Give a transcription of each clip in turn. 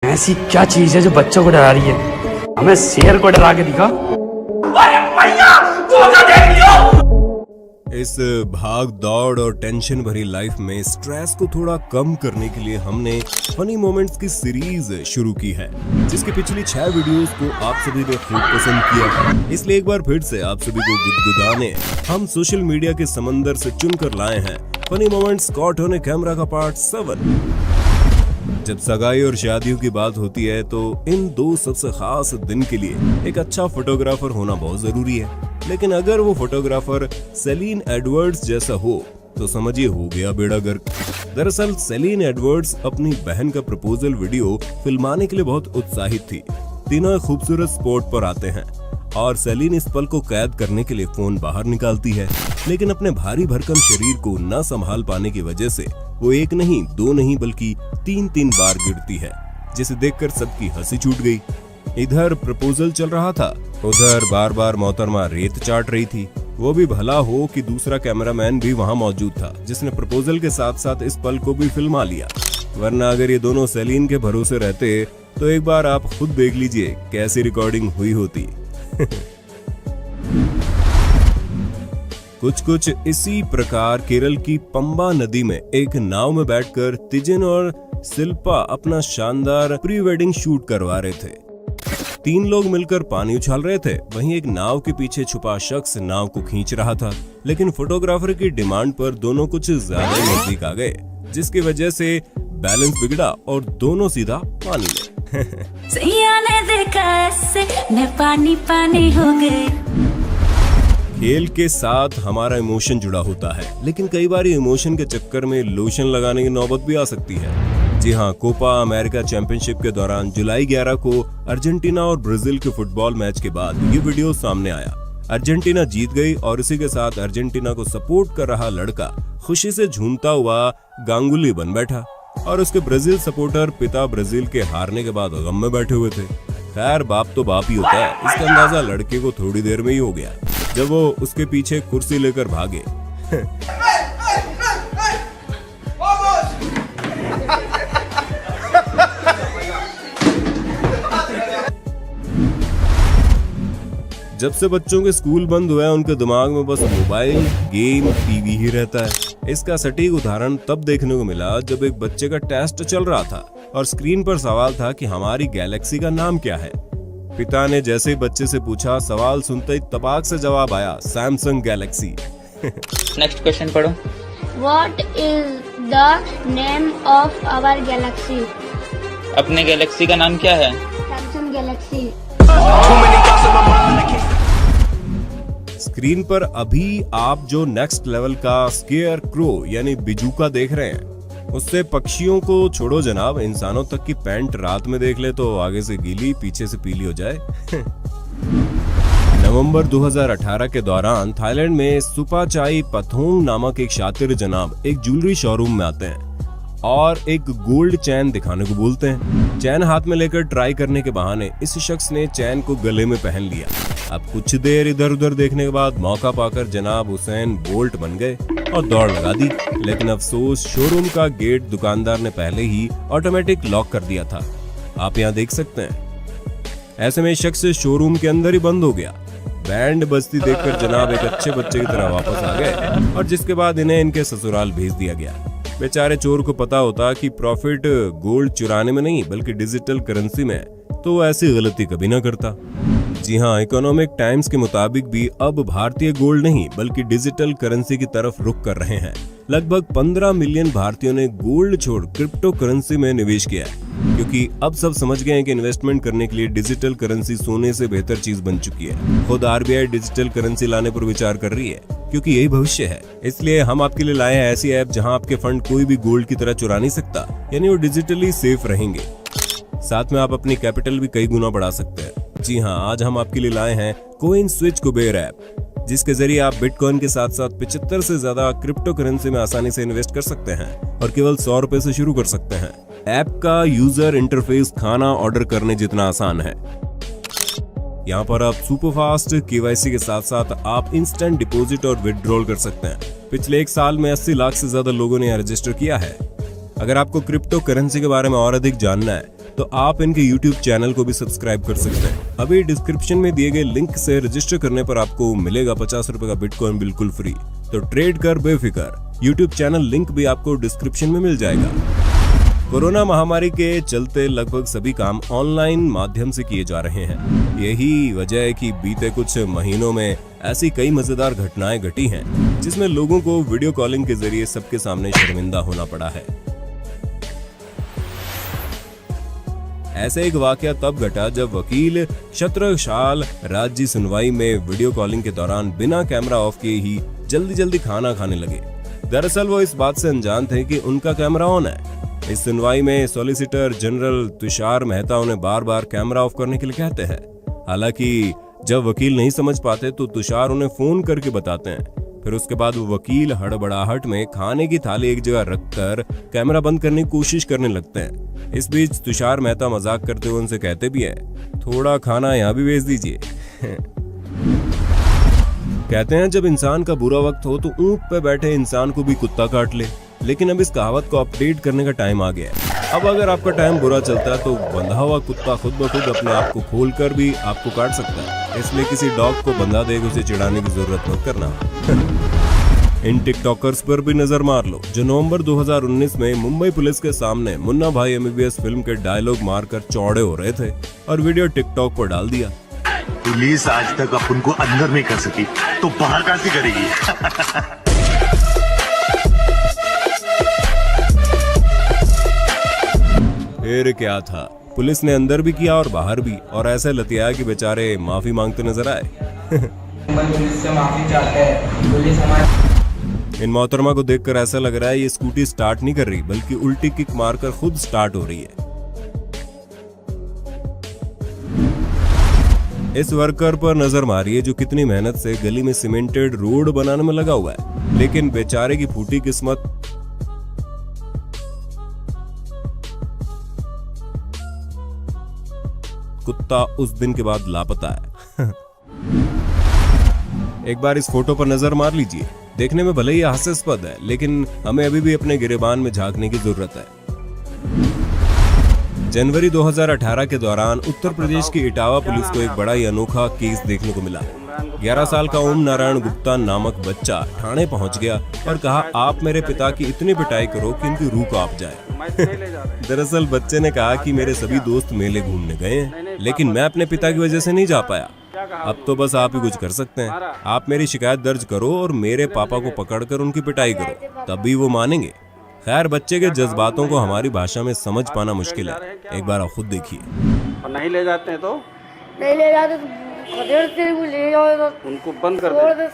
ऐसी क्या चीज है जो बच्चों को डरा रही है? हमें शेर को डरा के दिखा। इस भाग दौड़ और टेंशन भरी लाइफ में स्ट्रेस को थोड़ा कम करने के लिए हमने फनी मोमेंट्स की सीरीज शुरू की है, जिसकी पिछली 6 वीडियोस को आप सभी ने खूब पसंद किया। इसलिए एक बार फिर से आप सभी को गुदगुदाने हम सोशल मीडिया के समंदर से चुनकर लाए हैं funny moments caught on camera का पार्ट 7। जब सगाई और शादियों की बात होती है तो इन दो सबसे खास दिन के लिए एक अच्छा फोटोग्राफर होना बहुत जरूरी है। लेकिन अगर वो फोटोग्राफर सेलिन एडवर्ड्स जैसा हो तो समझिए हो गया बेड़ा गर्क। दरअसल सेलिन एडवर्ड्स अपनी बहन का प्रपोजल वीडियो फिल्माने के लिए बहुत उत्साहित थी। तीनों खूबसूरत स्पॉट पर आते हैं और सेलिन इस पल को कैद करने के लिए फोन बाहर निकालती है, लेकिन अपने भारी भरकम शरीर को न संभाल पाने की वजह से वो एक नहीं, दो नहीं बल्कि 3 बार गिरती है, जिसे देखकर सबकी हंसी छूट गई। इधर प्रपोजल चल रहा था, उधर बार बार मोहतरमा रेत चाट रही थी। वो भी भला हो कि दूसरा कैमरामैन भी वहाँ मौजूद था, जिसने प्रपोजल के साथ साथ इस पल को भी फिल्मा लिया। वरना अगर ये दोनों सेलिन के भरोसे रहते तो एक बार आप खुद देख लीजिए कैसी रिकॉर्डिंग हुई होती। कुछ इसी प्रकार केरल की पंबा नदी में एक नाव में बैठकर तिजन और शिल्पा अपना शानदार प्री वेडिंग शूट करवा रहे थे। 3 लोग मिलकर पानी उछाल रहे थे, वहीं एक नाव के पीछे छुपा शख्स नाव को खींच रहा था। लेकिन फोटोग्राफर की डिमांड पर दोनों कुछ ज्यादा नजदीक आ गए, जिसकी वजह से बैलेंस बिगड़ा और दोनों सीधा पानी में। पानी हो गए। खेल के साथ हमारा इमोशन जुड़ा होता है, लेकिन कई बार इमोशन के चक्कर में लोशन लगाने की नौबत भी आ सकती है। जी हाँ, कोपा अमेरिका चैंपियनशिप के दौरान जुलाई 11 को अर्जेंटीना और ब्राजील के फुटबॉल मैच के बाद ये वीडियो सामने आया। अर्जेंटीना जीत गई और इसी के साथ अर्जेंटीना को सपोर्ट कर रहा लड़का खुशी से झूमता हुआ गांगुली बन बैठा और उसके ब्राजील सपोर्टर पिता ब्राजील के हारने के बाद गम में बैठे हुए थे। खैर, बाप तो बाप ही होता है, इसका अंदाजा लड़के को थोड़ी देर में ही हो गया जब वो उसके पीछे कुर्सी लेकर भागे। जब से बच्चों के स्कूल बंद हुए हैं, उनके दिमाग में बस मोबाइल, गेम, टीवी ही रहता है। इसका सटीक उदाहरण तब देखने को मिला जब एक बच्चे का टेस्ट चल रहा था और स्क्रीन पर सवाल था कि हमारी गैलेक्सी का नाम क्या है। पिता ने जैसे ही बच्चे से पूछा, सवाल सुनते ही तपाक से जवाब आया, सैमसंग गैलेक्सी। नेक्स्ट क्वेश्चन पढ़ो। What is the name of our galaxy? अपने गैलेक्सी का नाम क्या है? Samsung Galaxy। स्क्रीन पर अभी आप जो नेक्स्ट लेवल का स्केयर क्रो यानी बिजूका देख रहे हैं, उससे पक्षियों को छोड़ो जनाब, इंसानों तक की पैंट रात में देख ले तो आगे से गीली पीछे से पीली हो जाए। नवंबर 2018 के दौरान थाईलैंड में सुपाचाई पथोंग नामक एक शातिर जनाब एक ज्वेलरी शोरूम में आते हैं और एक गोल्ड चैन दिखाने को बोलते हैं। चैन हाथ में लेकर ट्राई करने के बहाने इस शख्स ने चैन को गले में पहन लिया। अब कुछ देर इधर उधर देखने के बाद मौका पाकर जनाब हुसैन बोल्ट बन गए और दौड़ लगा दी। लेकिन अफसोस, शोरूम का गेट दुकानदार ने पहले ही ऑटोमेटिक लॉक कर दिया था। आप यहाँ देख सकते हैं। ऐसे में शख्स शोरूम के अंदर ही बंद हो गया। बैंड बजती देखकर जनाब एक अच्छे बच्चे की तरह वापस आ गए और जिसके बाद इन्हें इनके ससुराल भेज दिया गया। बेचारे चोर को पता होता कि प्रॉफिट गोल्ड चुराने में नहीं बल्कि डिजिटल करेंसी में, तो वो ऐसी गलती कभी ना करता। जी हाँ, इकोनॉमिक टाइम्स के मुताबिक भी अब भारतीय गोल्ड नहीं बल्कि डिजिटल करेंसी की तरफ रुख कर रहे हैं। लगभग 15 मिलियन भारतीयों ने गोल्ड छोड़ क्रिप्टो करेंसी में निवेश किया है, क्योंकि अब सब समझ गए हैं कि इन्वेस्टमेंट करने के लिए डिजिटल करेंसी सोने से बेहतर चीज बन चुकी है। खुद आरबीआई डिजिटल करेंसी लाने पर विचार कर रही है, क्योंकि यही भविष्य है। इसलिए हम आपके लिए लाए हैं ऐसी ऐप जहां आपके फंड कोई भी गोल्ड की तरह चुरा नहीं सकता, यानी वो डिजिटली सेफ रहेंगे। साथ में आप अपनी कैपिटल भी कई गुना बढ़ा सकते हैं। जी हाँ, आज हम आपके लिए लाए हैं कोइन स्विच कुबेर ऐप, जिसके जरिए आप बिटकॉइन के साथ साथ 75 से ज्यादा क्रिप्टो करेंसी में आसानी से इन्वेस्ट कर सकते हैं और केवल 100 रुपए से शुरू कर सकते हैं। ऐप का यूजर इंटरफेस खाना ऑर्डर करने जितना आसान है। यहाँ पर आप सुपरफास्ट केवाईसी के साथ साथ आप इंस्टेंट डिपॉजिट और विड्रॉल कर सकते हैं। पिछले 1 साल में 80 लाख से ज्यादा लोगों ने रजिस्टर किया है। अगर आपको क्रिप्टो करेंसी के बारे में और अधिक जानना है तो आप इनके YouTube चैनल को भी सब्सक्राइब कर सकते हैं। अभी डिस्क्रिप्शन में दिए गए लिंक से रजिस्टर करने पर आपको मिलेगा 50 रुपए का बिटकॉइन बिल्कुल फ्री। तो ट्रेड कर बेफिक्र। YouTube चैनल लिंक भी आपको डिस्क्रिप्शन में मिल जाएगा। कोरोना महामारी के चलते लगभग सभी काम ऑनलाइन माध्यम से किए जा रहे हैं। यही वजह है कि बीते कुछ महीनों में ऐसी कई मजेदार घटनाएं घटी हैं जिसमें लोगों को वीडियो कॉलिंग के जरिए सबके सामने शर्मिंदा होना पड़ा है। ऐसे एक वाकया तब घटा जब वकील छत्रसाल राज्य सुनवाई में वीडियो कॉलिंग के दौरान बिना कैमरा ऑफ किए ही जल्दी जल्दी खाना खाने लगे। दरअसल वो इस बात से अनजान थे कि उनका कैमरा ऑन है। इस सुनवाई में सॉलिसिटर जनरल तुषार मेहता उन्हें बार बार कैमरा ऑफ करने के लिए कहते हैं। हालांकि जब वकील नहीं समझ पाते तो तुषार उन्हें फोन करके बताते हैं। फिर उसके बाद वो वकील हड़बड़ाहट में खाने की थाली एक जगह रखकर कैमरा बंद करने की कोशिश करने लगते हैं। इस बीच तुषार मेहता मजाक करते हुए उनसे कहते भी हैं, थोड़ा खाना यहाँ भी भेज दीजिए। कहते हैं जब इंसान का बुरा वक्त हो तो ऊंट पे बैठे इंसान को भी कुत्ता काट ले। लेकिन अब इस कहावत को अपडेट करने का टाइम आ गया है। अब अगर आपका टाइम बुरा चलता है तो बंधा हुआ कुत्ता खुद ब खुद अपने आप को खोलकर भी आपको काट सकता है। इसलिए किसी डॉग को बंधा देकर उसे चिढ़ाने की जरूरत मत करना। इन टिकटॉकर्स पर भी नजर मार लो जो नवंबर 2019 में मुंबई पुलिस के सामने मुन्ना भाई MBBS फिल्म के डायलॉग मारकर चौड़े हो रहे थे और वीडियो टिकटॉक पर डाल दिया। पुलिस आज तक अपन को अंदर नहीं कर सकी तो बाहर कैसे करेगी। फिर क्या था, पुलिस ने अंदर भी किया और बाहर भी, और ऐसे लतियाया कि बेचारे माफी मांगते नजर आए। पुलिस से माफी चाहते हैं। पुलिस हमारे इन मोहतरमा को देखकर ऐसा लग रहा है ये स्कूटी स्टार्ट नहीं कर रही बल्कि उल्टी किक मारकर खुद स्टार्ट हो रही है। इस वर्कर पर नजर मारिए जो कितनी मेहनत से गली में सीमेंटेड रोड बनाने में लगा हुआ है, लेकिन बेचारे की फूटी किस्मत। कुत्ता उस दिन के बाद लापता है। एक बार इस फोटो पर नजर मार लीजिए। देखने में भले ही हास्यास्पद है लेकिन हमें अभी भी अपने गिरेबान में झांकने की जरूरत है। जनवरी 2018 के दौरान उत्तर प्रदेश की इटावा पुलिस को एक बड़ा ही अनोखा केस देखने को मिला। 11 साल का ओम नारायण गुप्ता नामक बच्चा थाने पहुंच गया और कहा, आप मेरे पिता की इतनी पिटाई करो कि इनकी रूह कांप जाए। दरअसल बच्चे ने कहा कि मेरे सभी दोस्त मेले घूमने गए हैं लेकिन मैं अपने पिता की वजह से नहीं जा पाया। अब तो बस आप ही कुछ कर सकते हैं। आप मेरी शिकायत दर्ज करो और मेरे पापा को पकड़कर उनकी पिटाई करो, तभी वो मानेंगे। खैर, बच्चे के जज्बातों को हमारी भाषा में समझ पाना मुश्किल है। एक बार आप खुद देखिए। और नहीं ले जाते हैं तो नहीं ले जाते तो खदेड़ तेरे को ले जाओ तो उनको बंद कर छोड़ दे। दे,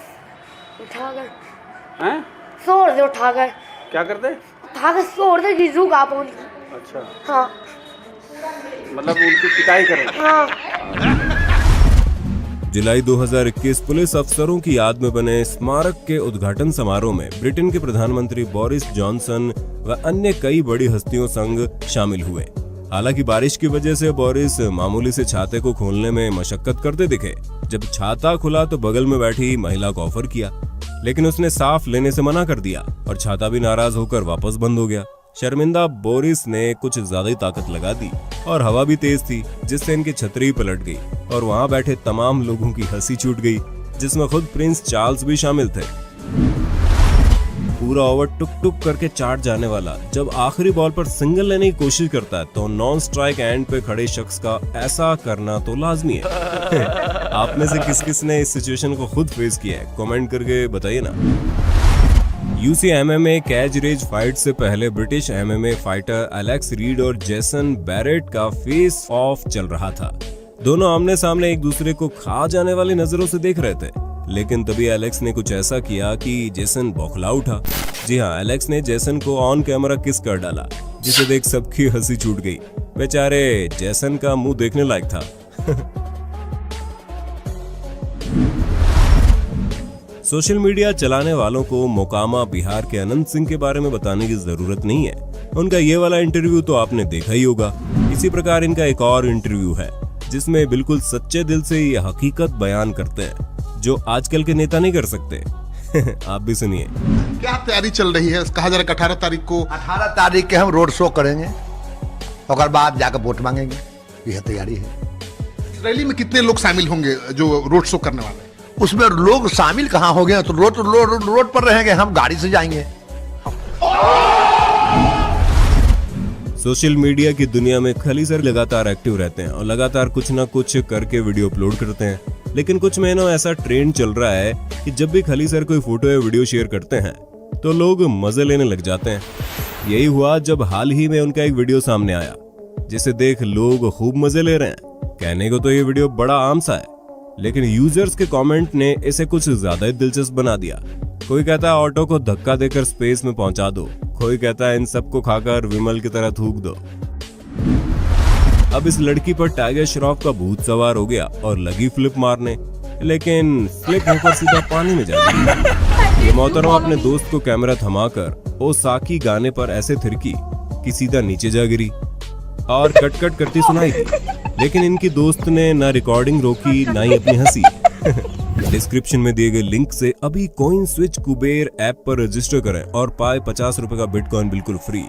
उठा कर हैं? छोड़ दे, उठा कर क्या करते? उठा कर छोड़ दे, गिजू का पहुंच। अच्छा, हाँ मतलब उनकी पिटाई करें। हाँ। जुलाई 2021 पुलिस अफसरों की याद में बने स्मारक के उद्घाटन समारोह में ब्रिटेन के प्रधानमंत्री बोरिस जॉनसन व अन्य कई बड़ी हस्तियों संग शामिल हुए। हालांकि बारिश की वजह से बोरिस मामूली से छाते को खोलने में मशक्कत करते दिखे। जब छाता खुला तो बगल में बैठी महिला को ऑफर किया, लेकिन उसने साफ लेने से मना कर दिया और छाता भी नाराज होकर वापस बंद हो गया। शर्मिंदा बोरिस ने कुछ ज्यादा ही ताकत लगा दी और हवा भी तेज थी जिससे इनकी छतरी पलट गई और वहां बैठे तमाम लोगों की हंसी छूट गई, जिसमें खुद प्रिंस चार्ल्स भी शामिल थे। पूरा ओवर टुक टुक करके चाट जाने वाला जब आखिरी बॉल पर सिंगल लेने की कोशिश करता है तो नॉन स्ट्राइक एंड पे खड़े शख्स का ऐसा करना तो लाजमी है। आप में से किस किस ने इस सिचुएशन को खुद फेस किया है, कमेंट करके बताइए ना। यूसी MMA कैच रेज फाइट से पहले British MMA fighter Alex Reed और जेसन बैरेट का फेस ऑफ चल रहा था। दोनों आमने सामने एक दूसरे को खा जाने वाली नजरों से देख रहे थे, लेकिन तभी एलेक्स ने कुछ ऐसा किया कि जेसन बौखला उठा। जी हाँ, एलेक्स ने जेसन को ऑन कैमरा किस कर डाला, जिसे देख सबकी हंसी छूट गई। बेचारे जेसन का मुंह देखने लायक था। सोशल मीडिया चलाने वालों को मोकामा बिहार के अनंत सिंह के बारे में बताने की जरूरत नहीं है। उनका ये वाला इंटरव्यू तो आपने देखा ही होगा। इसी प्रकार इनका एक और इंटरव्यू है जिसमें बिल्कुल सच्चे दिल से ये हकीकत बयान करते हैं जो आजकल के नेता नहीं कर सकते। आप भी सुनिए। क्या तैयारी चल रही है? कहा जा रहा है 18 तारीख को 18 तारीख के हम रोड शो करेंगे और बाद जाकर वोट मांगेंगे। यह तैयारी है। रैली में कितने लोग शामिल होंगे जो रोड शो करने वाले हैं? उसमें लोग शामिल कहाँ हो गए, तो रोड पर रहेंगे, हम गाड़ी से जाएंगे। सोशल मीडिया की दुनिया में खली सर लगातार एक्टिव रहते हैं और लगातार कुछ ना कुछ करके वीडियो अपलोड करते हैं। लेकिन कुछ महीनों ऐसा ट्रेंड चल रहा है कि जब भी खली सर कोई फोटो या वीडियो शेयर करते हैं तो लोग मजे लेने लग जाते हैं। यही हुआ जब हाल ही में उनका एक वीडियो सामने आया जिसे देख लोग खूब मजे ले रहे हैं। कहने को तो ये वीडियो बड़ा आम सा है, लेकिन यूजर्स के कमेंट ने इसे कुछ ज्यादा ही दिलचस्प बना दिया। कोई कहता है ऑटो को धक्का देकर स्पेस में पहुंचा दो, कोई कहता है इन सबको खाकर विमल की तरह थूक दो। अब इस लड़की पर टाइगर श्रॉफ का भूत सवार हो गया और लगी फ्लिप मारने, लेकिन फ्लिप होकर सीधा पानी में जा गई। ये मोहतरमा अपने दोस्त को कैमरा थमाकर ओ साकी गाने पर ऐसे थिरकी कि सीधा नीचे जा गिरी और कट करती सुनाई दी। लेकिन इनकी दोस्त ने ना रिकॉर्डिंग रोकी ना ही अपनी हंसी। डिस्क्रिप्शन में दिए गए लिंक से अभी कॉइन स्विच कुबेर ऐप पर रजिस्टर करें और पाए 50 रुपए का बिटकॉइन बिल्कुल फ्री।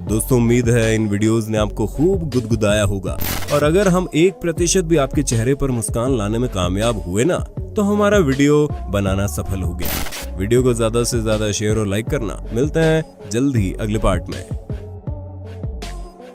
दोस्तों, उम्मीद है इन वीडियोस ने आपको खूब गुदगुदाया होगा, और अगर हम 1% भी आपके चेहरे पर मुस्कान लाने में कामयाब हुए ना, तो हमारा वीडियो बनाना सफल हो गया। वीडियो को ज्यादा से ज्यादा शेयर और लाइक करना। मिलते हैं जल्द ही अगले पार्ट में।